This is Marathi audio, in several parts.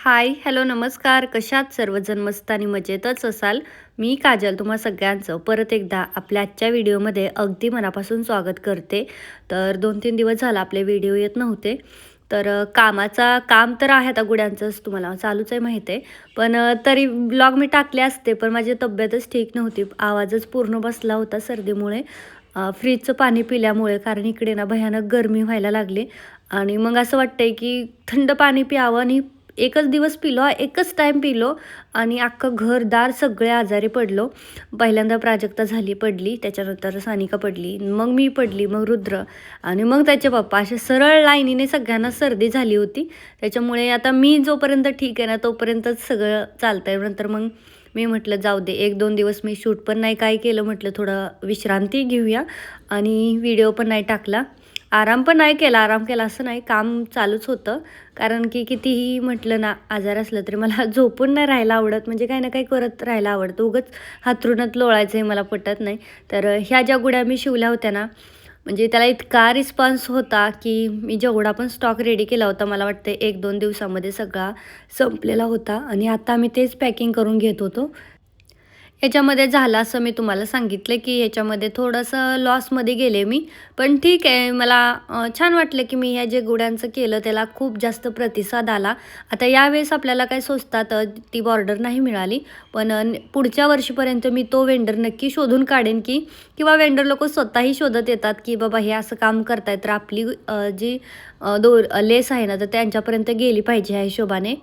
हाय, हॅलो, नमस्कार. कशात सर्वजण मस्त आणि मजेतच असाल. मी काजल तुम्हा सगळ्यांचं परत एकदा आपल्या आजच्या व्हिडिओमध्ये अगदी मनापासून स्वागत करते. तर 2-3 दिवस झाला आपले व्हिडिओ येत नव्हते. तर कामाचा काम तर आहे आता गुड्यांचंच तुम्हाला चालूच आहे माहीत आहे. पण तरी ब्लॉग मी टाकले असते, पण माझी तब्येतच ठीक नव्हती. आवाजच पूर्ण बसला होता सर्दीमुळे. फ्रीजचं पाणी पिल्यामुळे, कारण इकडे ना भयानक गरमी व्हायला लागली आणि मग असं वाटतंय की थंड पाणी प्यावं आणि एकच दिवस पिलो, एकच टाईम पिलो आणि अख्खं घरदार सगळे आजारी पडलो. पहिल्यांदा प्राजक्ता पडली, त्याच्यानंतर सानिका पडली, मग मी पडली, मग रुद्र आणि मग त्याचे पप्पा. अशा सरळ लाईनीने सगळ्यांना सर्दी झाली होती. त्याच्यामुळे आता मी जोपर्यंत ठीक आहे ना, तोपर्यंतच सगळं चालतंय. नंतर मग मी म्हटलं जाऊ दे, 1-2 दिवस मी शूट पण नाही काय केलं. म्हटलं थोडं विश्रांती घेऊया आणि व्हिडिओ पण नाही टाकला. आराम पण नाही केला, आराम केला असं नाही, काम चालूच होतं. कारण की कितीही म्हटलं ना, आजार असलं तरी मला झोपून नाही राहायला आवडत. म्हणजे काही ना काही करत राहायला आवडतं. उगाच हातरुणात लोळायचं हे मला पटत नाही. तर ह्या ज्या गुड्या मी शिवल्या होत्या ना, म्हणजे त्याला इतका रिस्पॉन्स होता की मी जेवढा पण स्टॉक रेडी केला होता, मला वाटतं 1-2 दिवसामध्ये सगळा संपलेला होता आणि आता मी तेच पॅकिंग करून घेत होतो. ह्याच्यामध्ये झालं असं मी तुम्हाला सांगितलं की ह्याच्यामध्ये थोडंसं लॉसमध्ये गेले मी. पण ठीक आहे, मला छान वाटलं की मी ह्या जे गुड्यांचं केलं त्याला खूप जास्त प्रतिसाद आला. आता यावेळेस आपल्याला काय स्वस्तात ती बॉर्डर नाही मिळाली. पण पुढच्या वर्षीपर्यंत मी तो वेंडर नक्की शोधून काढेन की किंवा वेंडर लोकं स्वतःही शोधत येतात की बाबा हे असं काम करतायत, तर आपली जी लेस आहे ना, तर त्यांच्यापर्यंत गेली पाहिजे ह्या हिशोबाने.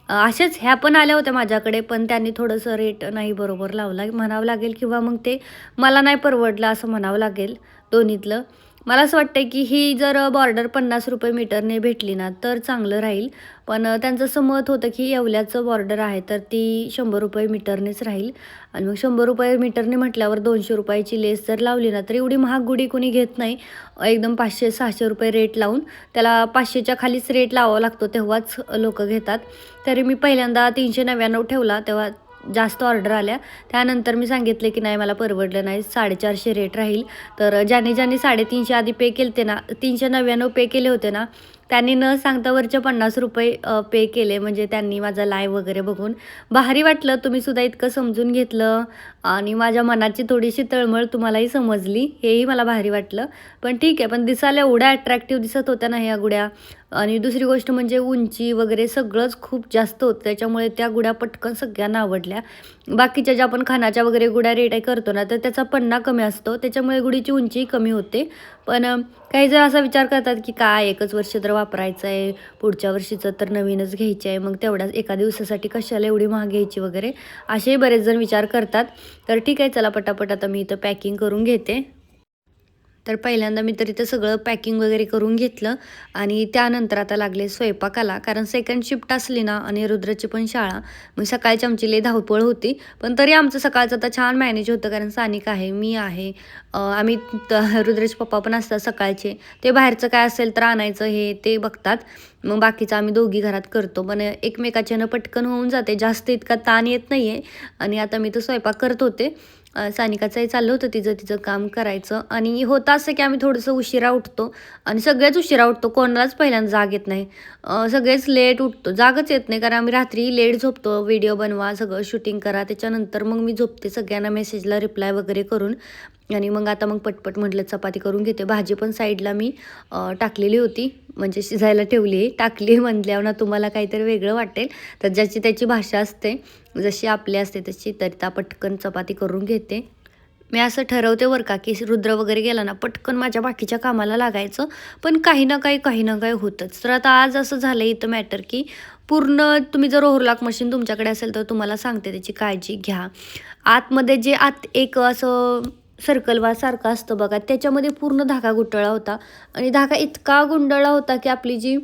अशाच ह्या पण आल्या होत्या माझ्याकडे, पण त्यांनी थोडंसं रेट नाही बरोबर लावला म्हणावं लागेल किंवा मग ते मला नाही परवडलं असं म्हणावं लागेल दोन्हीतलं. मला असं वाटतं की ही जर बॉर्डर ₹50 मीटरने भेटली ना तर चांगलं राहील. पण त्यांचं असं मत होतं की येवल्याचं बॉर्डर आहे तर ती ₹100 मीटरनेच राहील आणि मग ₹100 मीटरने म्हटल्यावर ₹200ची लेस जर लावली ना तर एवढी महाग गुढी कोणी घेत नाही. एकदम ₹500-600 रेट लावून त्याला 500च्या खालीच रेट लावावा लागतो, तेव्हाच लोकं घेतात. तरी मी पहिल्यांदा 399 ठेवला, तेव्हा जास्त ऑर्डर आल्या. त्यानंतर मी सांगितले की नाही मला परवडलं नाही, 450 रेट राहील. तर ज्याने ज्याने 350 आधी पे केलते ना, 399 पे केले होते ना, त्यांनी न सांगता वरचे ₹50 पे केले. म्हणजे त्यांनी माझा लाईव्ह वगैरे बघून भारी वाटलं. तुम्हीसुद्धा इतकं समजून घेतलं आणि माझ्या मनाची थोडीशी तळमळ तुम्हालाही समजली, हेही मला भारी वाटलं. पण ठीक आहे, पण दिसायला एवढ्या अट्रॅक्टिव्ह दिसत होत्या ना ह्या गुड्या. आणि दुसरी गोष्ट म्हणजे उंची वगैरे सगळंच खूप जास्त होतं, त्याच्यामुळे त्या गुड्या पटकन सगळ्यांना आवडल्या. बाकीच्या ज्या आपण खानाच्या वगैरे गुड्या रेडी करतो ना, तर त्याचा पन्ना कमी असतो, त्याच्यामुळे गुढीची उंचीही कमी होते. पण काही जण असा विचार करतात की काय एकच वर्ष तर वापरायचं आहे, पुढच्या वर्षीचं तर नवीनच घ्यायचं आहे, मग तेवढ्याच एका दिवसासाठी कशाला एवढी महाग घ्यायची वगैरे, असेही बरेच जण विचार करतात. तर ठीक आहे, चला पटापट आता मी इथं पॅकिंग करून घेते. तर पहिल्यांदा मी तर इथं सगळं पॅकिंग वगैरे करून घेतलं आणि त्यानंतर आता लागले स्वयंपाकाला. कारण सेकंड शिफ्ट असली ना आणि रुद्राची पण शाळा, मग सकाळची आमची लई धावपळ होती. पण तरी आमचं सकाळचं आता छान मॅनेज होतं, कारण सानिका आहे, मी आहे. आम्ही रुद्राचे पप्पा पण असतात सकाळचे, ते बाहेरचं काय असेल तर आणायचं हे ते बघतात. मग बाकीचं आम्ही दोघी घरात करतो. पण एकमेकाच्यानं पटकन होऊन जाते, जास्त इतका ताण येत नाही आहे. आणि आता मी तर स्वयंपाक करत होते. सानिकाचंही चाललं होतं तिचं तिचं काम करायचं आणि होतं असं की आम्ही थोडंसं उशिरा उठतो आणि सगळेच उशिरा उठतो, कोणालाच पहिल्यांदा जाग येत नाही. सगळेच लेट उठतो, जागच येत नाही, कारण आम्ही रात्री लेट झोपतो. व्हिडिओ बनवा, सगळं शूटिंग करा, त्याच्यानंतर मग मी झोपते सगळ्यांना मेसेजला रिप्लाय वगैरे करून. आणि मग आता मग पटपट म्हटलं चपाती करून घेते. भाजी पण साईडला मी टाकलेली होती, म्हणजे शिजायला ठेवली. टाकली म्हटल्यावर ना तुम्हाला काहीतरी वेगळं वाटेल, तर ज्याची त्याची भाषा असते, जशी आपली असते तशी. तर त्या पटकन चपाती करून घेते. मी असं ठरवते बरं का की रुद्र वगैरे गेला ना पटकन माझ्या बाकीच्या कामाला लागायचं, पण काही ना काही होतंच. तर आता आज असं झालं इथं मॅटर की पूर्ण तुम्ही जर ओव्हरलॉक मशीन तुमच्याकडे असेल तर तुम्हाला सांगते त्याची काळजी घ्या. आतमध्ये जे आत एक असं सर्कलवासारखं असतं बघा, त्याच्यामध्ये पूर्ण धागा गुंडाळला होता आणि धागा इतका गुंडाळला होता की आपली जी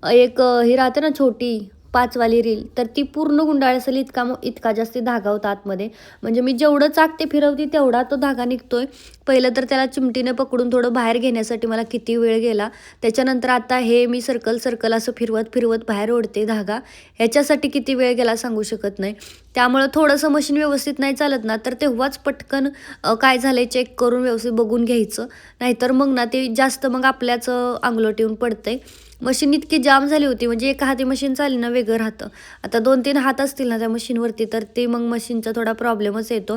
एक ही राहते ना छोटी 5 वाली रील, तर ती पूर्ण गुंडाळी असेल इतका जास्ती धागा होता आतमध्ये. म्हणजे मी जेवढं चाकते फिरवते तेवढा तो धागा निघतोय. पहिलं तर त्याला चिमटीने पकडून थोडं बाहेर घेण्यासाठी मला किती वेळ गेला. त्याच्यानंतर आता हे मी सर्कल असं फिरवत बाहेर ओढते धागा, ह्याच्यासाठी किती वेळ गेला सांगू शकत नाही. त्यामुळं थोडंसं मशीन व्यवस्थित नाही चालत ना, तर तेव्हाच पटकन काय झालं चेक करून व्यवस्थित बघून घ्यायचं. नाहीतर मग ना ते जास्त मग आपल्याच अंगलट येऊन पडतंय. मशीन इतकी जाम झाली होती, म्हणजे एका हाती मशीन चालली ना वेगळं राहतं. आता 2-3 हात असतील ना त्या मशीनवरती, तर ते मग मशीनचा थोडा प्रॉब्लेमच येतो.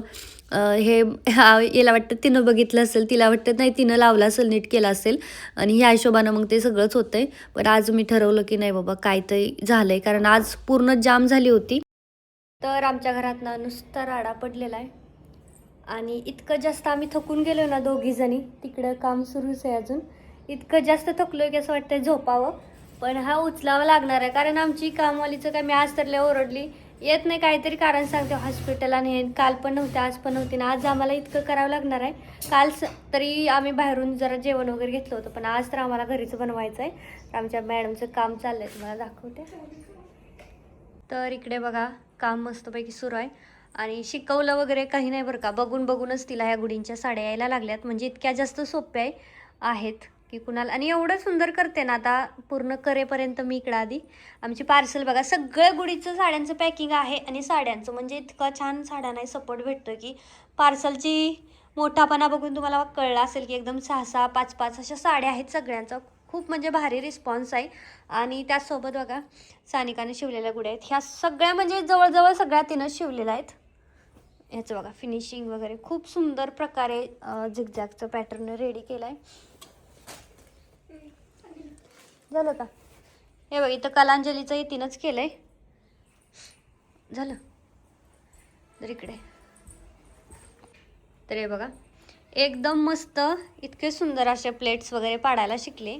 हे याला वाटतं तिनं बघितलं असेल, तिला वाटतं नाही तिनं लावलं असेल, नीट केलं असेल आणि ह्या हिशोबानं मग ते सगळंच होतंय. पण आज मी ठरवलं की नाही बाबा काहीतरी झालंय, कारण आज पूर्ण जाम झाली होती. तर आमच्या घरात ना नुसता राडा पडलेला आहे आणि इतकं जास्त आम्ही थकून गेलो ना दोघीजणी, तिकडं काम सुरूच आहे अजून. इतकं जास्त थकलोय की असं वाटतंय झोपावं, पण हा उचलावा लागणार आहे, कारण आमची कामवालीचं काय मी आज तर लय ओरडली, येत नाही काहीतरी कारण सांगते हॉस्पिटल आणि काल पण नव्हते आज पण नव्हते ना, आज आम्हाला इतकं करावं लागणार आहे. काल तरी आम्ही बाहेरून जरा जेवण वगैरे घेतलं होतं, पण आज तर आम्हाला घरीच बनवायचं आहे. तर आमच्या मॅडमचं काम चाललंय, तुम्हाला दाखवते. तर इकडे बघा काम मस्तपैकी सुरू आहे आणि शिकवलं वगैरे काही नाही बरं का, बघून बघूनच तिला ह्या गुडींच्या साड्या यायला लागल्यात, म्हणजे इतक्या जास्त सोप्या आहेत की कुणाला, आणि एवढं सुंदर करते ना. आता पूर्ण करेपर्यंत मी इकडं आधी आमची पार्सल बघा, सगळं गुडीचं साड्यांचं पॅकिंग आहे आणि साड्यांचं म्हणजे इतका छान साड्यांना सपोर्ट भेटतो की पार्सलची मोठापणा बघून तुम्हाला कळलं असेल की एकदम 6-6, 5-5 अशा साड्या आहेत सगळ्यांचा. खूप म्हणजे भारी रिस्पॉन्स आहे. आणि त्याचसोबत बघा सानिकाने शिवलेल्या गुड्या आहेत, ह्या सगळ्या म्हणजे जवळजवळ सगळ्या तिनं शिवलेल्या आहेत. ह्याचं बघा फिनिशिंग वगैरे खूप सुंदर प्रकारे झिगझॅगचं पॅटर्न रेडी केलं आहे. झालं का? हे बघ इथं कलांजलीचं तिनंच केलं आहे. झालं तर इकडे तर हे बघा एकदम मस्त इतके सुंदर असे प्लेट्स वगैरे पाडायला शिकले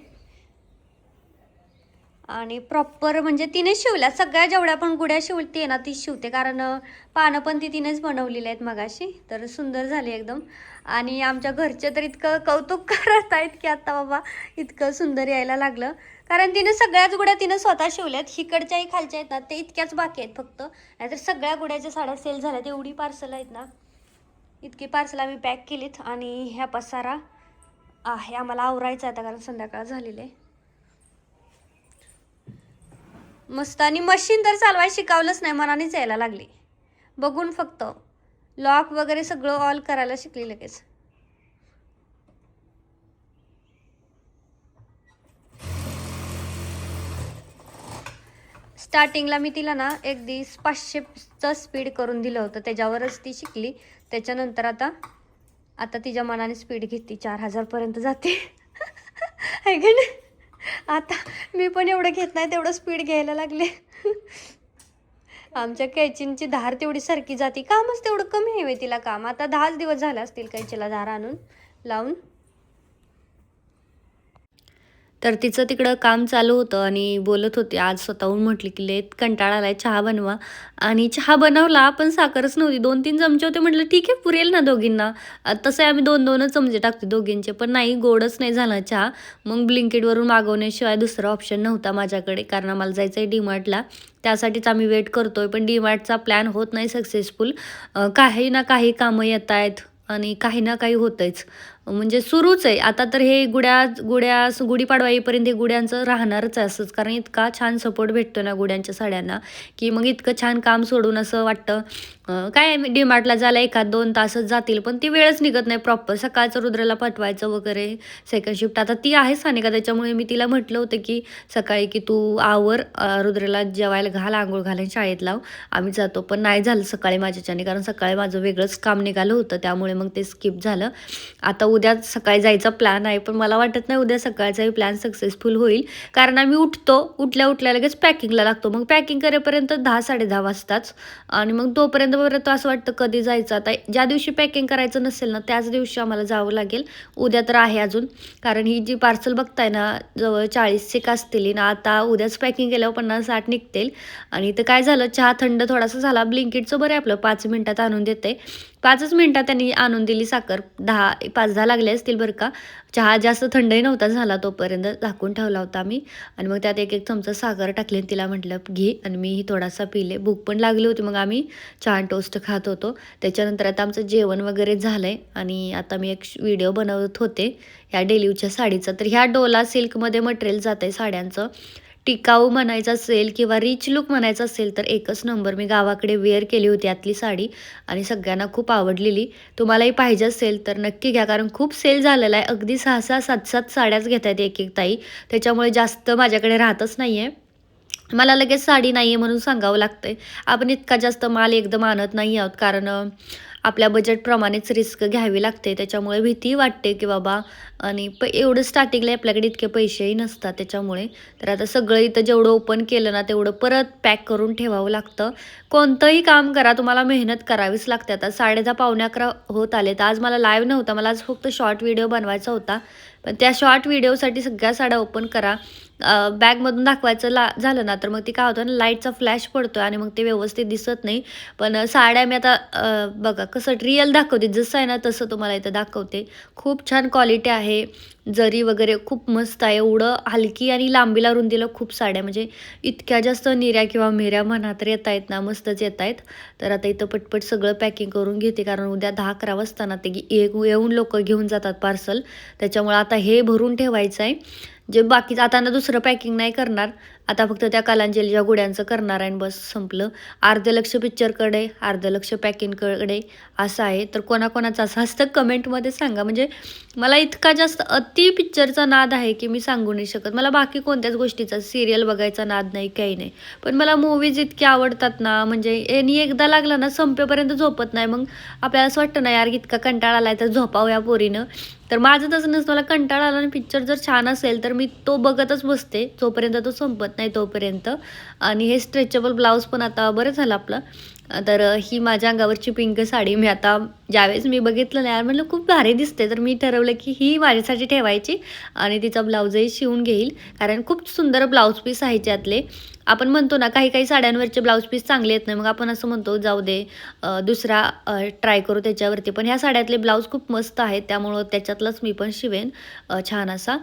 आणि प्रॉपर म्हणजे तिने शिवल्या सगळ्या, जेवढ्या पण गुड्या शिवते ना ती शिवते, कारण पानं पण ती तिनेच बनवलेली आहेत मगाशी. तर सुंदर झाली एकदम. आणि आमच्या घरचे तर इतकं कौतुक करत आहेत की आता बाबा इतकं सुंदर यायला लागलं, कारण तिने सगळ्याच गुड्या तिने स्वतः शिवल्यात. हिकडच्याही खालच्या आहेत ना ते इतक्याच बाकी आहेत फक्त, नाहीतर सगळ्या गुड्याच्या साड्या सेल झाल्यात. एवढी पार्सल आहेत ना, इतकी पार्सल आम्ही पॅक केलीत. आणि ह्या पसारा आहे आम्हाला आवरायचा आता, कारण संध्याकाळ झालेली आहे. मस्त. आणि मशीन तर चालवायला शिकवलंच नाही, मनानेच यायला लागली बघून, फक्त लॉक वगैरे सगळं ऑल करायला शिकली लगेच. स्टार्टिंगला मी तिला ना एक दिवस 500चं स्पीड करून दिलं होतं, त्याच्यावरच ती शिकली. त्याच्यानंतर आता तिच्या मनाने स्पीड घेतली, 4000पर्यंत जाते आहे का नाही. आता मी पण एवढं घेत नाही, तेवढं स्पीड घ्यायला लागले. आमच्या कैचींची धार तेवढी सारखी जाते, कामच तेवढं कमी आहे तिला काम. आता 10 दिवस झाले असतील कैचीला धार आणून लावून. तर तिचं तिकडं काम चालू होतं आणि बोलत होती. आज स्वतःहून म्हटली की लेत कंटाळा आलाय, चहा बनवा. आणि चहा बनवला, पण साखरच नव्हती. 2-3 चमचे होते, म्हटलं ठीक आहे पुरेल ना दोघींना. तसे आम्ही 2-2च चमचे टाकतो दोघींचे, पण नाही गोडच नाही झाला चहा. मग ब्लिंकिटवरून मागवण्याशिवाय दुसरा ऑप्शन नव्हता माझ्याकडे, कारण आम्हाला जायचं आहे डीमार्टला. त्यासाठीच आम्ही वेट करतोय, पण डीमार्टचा प्लॅन होत नाही सक्सेसफुल. काही ना काही कामं येत आहेत आणि काही ना काही होतंयच. म्हणजे सुरूच आहे. आता तर हे गुढीपाडवा येईपर्यंत हे गुड्यांचं राहणारच आहे असंच, कारण इतका छान सपोर्ट भेटतो ना गुड्यांच्या साड्यांना, की मग इतकं छान काम सोडून असं वाटतं काय डीमार्टला जायला 1-2 तासच जातील, पण ती वेळच निघत नाही प्रॉपर. सकाळचं रुद्राला पाठवायचं वगैरे, सेकंड शिफ्ट. आता ती आहे सानिका, त्याच्यामुळे मी तिला म्हटलं होतं की सकाळी की तू आवर, रुद्राला जेवायला घाल, आंघोळ घाल आणि शाळेत लाव, आम्ही जातो. पण नाही झालं सकाळी माझ्याच्याने, कारण सकाळी माझं वेगळंच काम निघालं होतं, त्यामुळे मग ते स्किप झालं. आता उद्या सकाळी जायचा प्लॅन आहे, पण मला वाटत नाही उद्या सकाळचाही प्लॅन सक्सेसफुल होईल, कारण आम्ही उठल्या लगेच पॅकिंगला लागतो. मग पॅकिंग करेपर्यंत 10-10:30 वाजताच. आणि मग तोपर्यंत बरं असं वाटतं कधी जायचं. आता ज्या दिवशी पॅकिंग करायचं नसेल ना त्याच दिवशी आम्हाला जावं लागेल. उद्या तर आहे अजून, कारण ही जी पार्सल बघताय ना जवळ 40 असतील ना, आता उद्याच पॅकिंग केल्यावर 50-60 निघतील. आणि इथं काय झालं, चहा थंड थोडासा झाला. ब्लिंकिटचं बरं आहे आपलं, 5 मिनिटात आणून देते. 5च मिनिटात त्यांनी आणून दिली साखर. 5-10 लागले असतील बरं का. चहा जास्त थंडही नव्हता झाला, तोपर्यंत झाकून ठेवला होता मी. आणि मग त्यात 1-1 चमचा साखर टाकली आणि तिला म्हटलं घे, आणि मीही थोडासा पिले. भूक पण लागली होती, मग आम्ही छान टोस्ट खात होतो. त्याच्यानंतर आता आमचं जेवण वगैरे झालं आहे आणि आता मी एक व्हिडिओ बनवत होते ह्या डेलीच्या साडीचा. तर ह्या डोला सिल्कमध्ये मटेरियल जात आहे साड्यांचं. टिकाऊ म्हणायचं असेल किंवा रिच लुक म्हणायचं असेल तर एकच नंबर. मी गावाकडे वेअर केली होती यातली साडी आणि सगळ्यांना खूप आवडलेली. तुम्हालाही पाहिजे असेल तर नक्की घ्या, कारण खूप सेल झालेला आहे. अगदी 6-6, 7-7 साड्याच घेत आहेत एक-एक ताई. त्याच्यामुळे जास्त माझ्याकडे राहतच नाही आहे. मला लगेच साडी नाही आहे म्हणून सांगावं लागतंय. आपण इतका जास्त माल एकदम आणत नाही आहोत, कारण आपल्या बजेटप्रमाणेच रिस्क घ्यावी लागते. त्याच्यामुळे भीती वाटते की बाबा, आणि एवढं स्टार्टिंगला आपल्याकडे इतके पैसेही नसतात त्याच्यामुळे. तर आता सगळं इथं जेवढं ओपन केलं ना तेवढं परत पॅक करून ठेवावं लागतं. कोणतंही काम करा, तुम्हाला मेहनत करावीच लागते. आता 10:30 पावणे 11 होत आले, तर आज मला लाईव्ह नव्हता. मला आज फक्त शॉर्ट व्हिडिओ बनवायचा होता. पण त्या शॉर्ट व्हिडिओसाठी सगळ्या साड्या ओपन करा. बॅगमधून दाखवायचं झालं ना तर मग ते काय होतं ना, लाईटचा फ्लॅश पडतो आणि मग ते व्यवस्थित दिसत नाही. पण साड्या मी आता बघा कसं रिअल दाखवते, जसं आहे ना तसं तुम्हाला इथं दाखवते. खूप छान क्वालिटी आहे. जरी वगैरे खूप मस्त आहे. एवढं हलकी आणि लांबीला रुंदीला खूप साड्या, म्हणजे इतक्या जास्त निऱ्या किंवा मिऱ्या म्हणा तर येत आहेत ना, मस्तच येत आहेत. तर आता इथं पटपट सगळं पॅकिंग करून घेते, कारण उद्या 10-11 वाजता ना ते येऊन लोकं घेऊन जातात पार्सल. त्याच्यामुळे आता हे भरून ठेवायचं आहे. जे बाकीचं आता ना दुसरं पॅकिंग नाही करणार. आता फक्त त्या कलांजलीच्या गुड्यांचं करणार आहे आणि बस संपलं. अर्धं लक्ष पिक्चरकडे, अर्धं लक्ष पॅकिंगकडे असं आहे. तर कोणाकोणाचं असं असतं कमेंटमध्ये सांगा. म्हणजे मला इतका जास्त अति पिक्चरचा नाद आहे की मी सांगू नाही शकत. मला बाकी कोणत्याच गोष्टीचा सिरियल बघायचा नाद नाही, काही नाही. पण मला मूव्हीज इतके आवडतात ना, म्हणजे यांनी एकदा लागला ना संपेपर्यंत झोपत नाही. मग आपल्याला असं वाटतं ना, यार इतका कंटाळा आला आहे तर झोपावं या पोरीनं. तर माझं तसं नसतं. मला कंटाळा आला आणि पिक्चर जर छान असेल तर मी तो बघतच बसते जोपर्यंत तो संपत नाही तोपर्यंत. आणि हे स्ट्रेचेबल ब्लाऊज पण आता बरं झालं आपलं. तर ही माझ्या अंगावरची पिंक साडी मी आता ज्यावेळेस मी बघितलं ना, यार म्हटलं खूप भारी दिसते, तर मी ठरवलं की ही माझ्यासाठी ठेवायची आणि तिचा ब्लाऊजही शिवून घेईल, कारण खूप सुंदर ब्लाऊज पीस आहे त्यातले. आपण म्हणतो ना काही काही साड्यांवरचे ब्लाऊज पीस चांगले येत नाही, मग आपण असं म्हणतो जाऊ दे दुसरा ट्राय करू त्याच्यावरती. पण ह्या साड्यातले ब्लाऊज खूप मस्त आहेत, त्यामुळं त्याच्यातलंच मी पण शिवेन छान असा.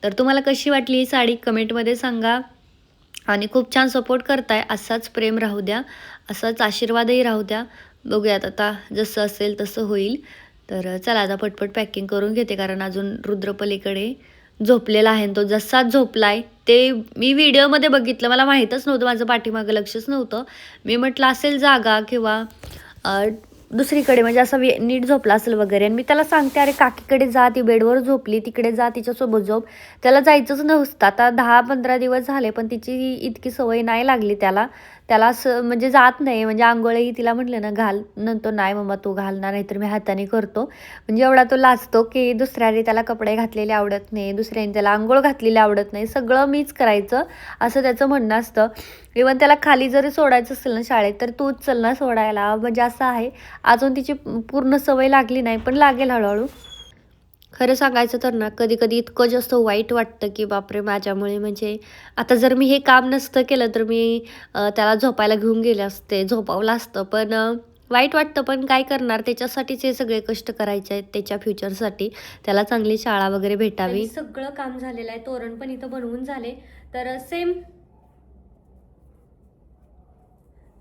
तर तुम्हाला कशी वाटली ही साडी कमेंटमध्ये सांगा. आणि खूप छान सपोर्ट करताय, असाच प्रेम राहू द्या, असाच आशीर्वादही राहू द्या. बघूयात आता जसं असेल तसं होईल. तर चला आता पटपट पॅकिंग करून घेते, कारण अजून रुद्रपलीकडे झोपलेला आहे आणि तो जसाच झोपलाय ते मी व्हिडिओमध्ये बघितलं. मला माहीतच नव्हतं, माझं पाठीमागं लक्षच नव्हतं. मी म्हटलं असेल जागा किंवा दुसरीकडे, म्हणजे असं नीट झोपला असेल वगैरे. आणि मी त्याला सांगते, अरे काकीकडे जा, ती बेडवर झोपली, तिकडे जा तिच्यासोबत झोप. त्याला जायचंच नसतं. आता 10-15 दिवस झाले पण तिची इतकी सवय नाही लागली त्याला. त्याला असं म्हणजे जात नाही. म्हणजे आंघोळही तिला म्हटलं ना घाल, नंतर नाही मम्मा तू घालणार नाही तर मी हाताने करतो. म्हणजे एवढा तो लाजतो की दुसऱ्याने त्याला कपडे घातलेले आवडत नाही, दुसऱ्याने त्याला आंघोळ घातलेली आवडत नाही, सगळं मीच करायचं असं त्याचं म्हणणं असतं. इवन त्याला खाली जरी सोडायचं असेल ना शाळेत तर तूच चल ना सोडायला, म्हणजे असं आहे. अजून तिची पूर्ण सवय लागली नाही, पण लागेल हळूहळू. खरं सांगायचं तर ना कधी-कधी इतकं जास्त वाईट वाटतं की बापरे माझ्यामुळे, म्हणजे आता जर मी हे काम नसतं केलं तर मी त्याला झोपायला घेऊन गेले असते, झोपावलं असतं. पण वाईट वाटतं, पण काय करणार, त्याच्यासाठीच हे सगळे कष्ट करायचे आहेत, त्याच्या फ्युचरसाठी. त्याला चांगली शाळा वगैरे भेटावी. सगळं काम झालेलं आहे, तोरण पण इथं बनवून झाले. तर सेम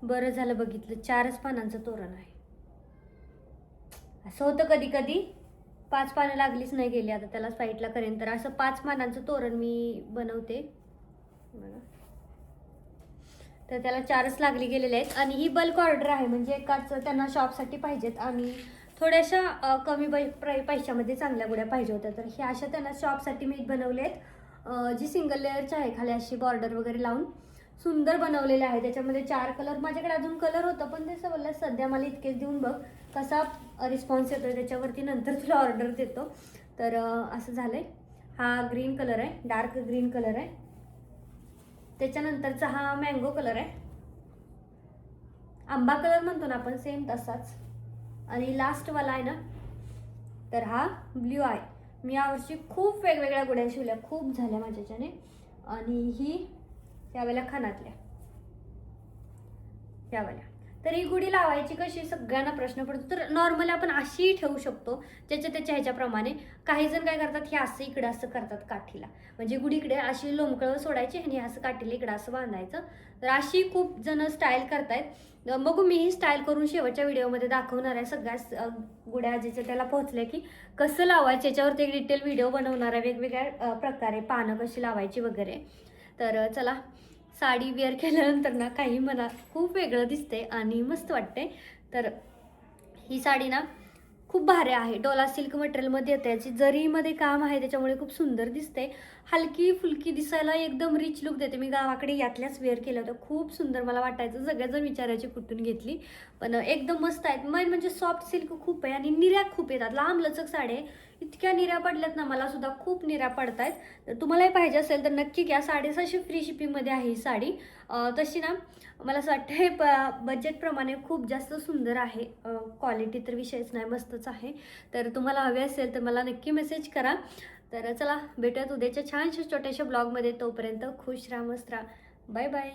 बरं झालं बघितलं, 4च पानांचं तोरण आहे. असं होतं कधी कधी 5 पानं लागलीच नाही गेली. आता त्याला साईडला करेन. तर असं 5 पानांचं तोरण मी बनवते. तर त्याला 4च लागली गेलेले आहेत. आणि ही बल्क ऑर्डर आहे, म्हणजे एकाच त्यांना शॉपसाठी पाहिजेत आणि थोड्याशा कमी पैशामध्ये चांगल्या गुड्या पाहिजे होत्या. तर ह्या अशा त्यांना शॉपसाठी मी बनवले आहेत. जी सिंगल लेअरची आहे, खाली अशी बॉर्डर वगैरे लावून सुंदर बनवलेले आहे. त्याच्यामध्ये 4 कलर, माझ्याकडे अजून कलर होतं पण ते बोललं सध्या मला इतकेच देऊन बघ कसा रिस्पॉन्स येतो, त्याच्यावरती नंतर तुला ऑर्डर देतो. तर असं झालंय. हा ग्रीन कलर आहे, डार्क ग्रीन कलर आहे. त्याच्यानंतरचा हा मँगो कलर आहे, आंबा कलर म्हणतो ना आपण, सेम तसाच. आणि लास्टवाला आहे ना, तर हा ब्ल्यू आहे. मी यावर्षी खूप वेगवेगळ्या गुड्या शिवल्या, खूप झाल्या माझ्याच्याने. आणि ही यावेळेला खानातल्या यावेळेला. तर ही गुढी लावायची कशी सगळ्यांना प्रश्न पडतो. तर नॉर्मली आपण अशीही ठेवू शकतो, त्याच्या ह्याच्याप्रमाणे. काही जण काय करतात, हे असं इकडं असं करतात काठीला, म्हणजे गुढी इकडे अशी लोंबकळं सोडायची आणि असं काठीला इकडं असं बांधायचं. तर अशी खूप जण स्टाईल करतायत. बघू मी ही स्टाईल करून शेवटच्या व्हिडिओमध्ये दाखवणार आहे. सगळ्या गुड्या ज्याच्या त्याला पोहोचले की कसं लावायचं याच्यावरती एक डिटेल व्हिडिओ बनवणार आहे, वेगवेगळ्या प्रकारे पानं कशी लावायची वगैरे. तर चला, साडी वेअर केल्यानंतर ना काही मला खूप वेगळं दिसते आणि मस्त वाटते. तर ही साडी ना खूप भारी आहे. डोला सिल्क मटेरियलमध्ये येते. याची जरीमध्ये काम आहे त्याच्यामुळे खूप सुंदर दिसते. हलकी फुलकी दिसायला एकदम रिच लुक देते. मी गावाकडे यातल्याच वेअर केल्या होत्या. खूप सुंदर मला वाटायचं. सगळेजण विचारायचे कुठून घेतली. पण एकदम मस्त आहेत. मेन म्हणजे सॉफ्ट सिल्क खूप आहे आणि निर्या खूप येतात. लांब लचक साड्या आहे. इतक्या निर्या पडल्यात ना, मला सुद्धा खूप निर्या पडतायत. तर तुम्हालाही पाहिजे असेल तर नक्की घ्या. 750 फ्री शिपिंगमध्ये आहे ही साडी. तशी ना मला असं वाटतं हे बजेटप्रमाणे खूप जास्त सुंदर आहे. क्वालिटी तर विषयच नाही, मस्तच आहे. तर तुम्हाला हवे असेल तर मला नक्की मेसेज करा. तर चला, भेटूयात उद्याच्या छानशा छोट्याशा ब्लॉगमध्ये. तोपर्यंत खुश राहा, मस्त राहा. Bye bye.